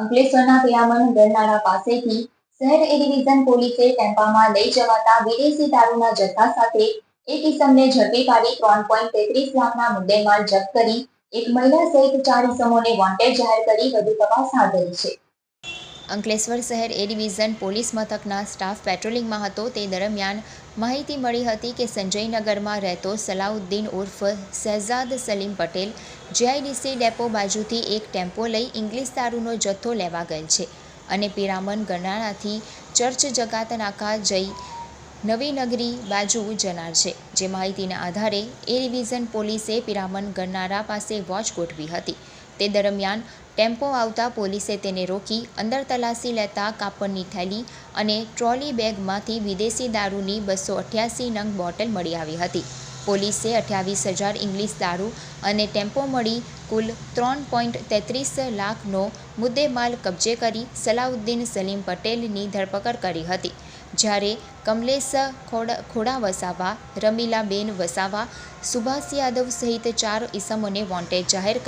અંકલેશ્વરના પિરામણ ગરનાળા પાસેથી શહેર એ ડિવિઝન પોલીસે ટેમ્પામાં લઈ જવાતા વિદેશી દારૂના જથ્થા સાથે એક ઇસમને ઝડપી પાડી 3.33 લાખના મુદ્દેમાલ જપ્ત કરી એક મહિલા સહિત 4 ઇસમોને વોન્ટેડ જાહેર કરી વધુ તપાસ હાથ ધરી છે. અંકલેશ્વર શહેર એ ડિવિઝન પોલીસ મથકના સ્ટાફ પેટ્રોલિંગમાં હતો તે દરમિયાન માહિતી મળી હતી કે સંજયનગરમાં રહેતો સલાઉદ્દીન ઉર્ફ શહેજાદ સલીમ પટેલ જીઆઈડીસી ડેપો બાજુથી એક ટેમ્પો લઈ ઇંગ્લિશ દારૂનો જથ્થો લેવા ગયેલ છે અને પિરામણ ગરનાળાથી ચર્ચ જકાત નાકા જઈ નવીનગરી બાજુ જનાર છે. જે માહિતીના આધારે એ ડિવિઝન પોલીસે પિરામણ ગરનાળા પાસે વોચ ગોઠવી હતી. તે દરમિયાન ટેમ્પો આવતા પોલીસે તેને રોકી અંદર તલાશી લેતા કાપડની થેલી અને ટ્રોલી બેગમાંથી વિદેશી દારૂની 288 નંગ બોટલ મળી આવી હતી. પોલીસે 28,000 ઇંગ્લિશ દારૂ અને ટેમ્પો મળી કુલ 3.33 લાખનો મુદ્દેમાલ કબજે કરી સલાઉદ્દીન સલીમ પટેલની ધરપકડ કરી હતી. જ્યારે કમલેશ ખોડા વસાવા, રમીલાબેન વસાવા, સુભાષ યાદવ સહિત 4 ઇસમોને વોન્ટેડ જાહેર કરી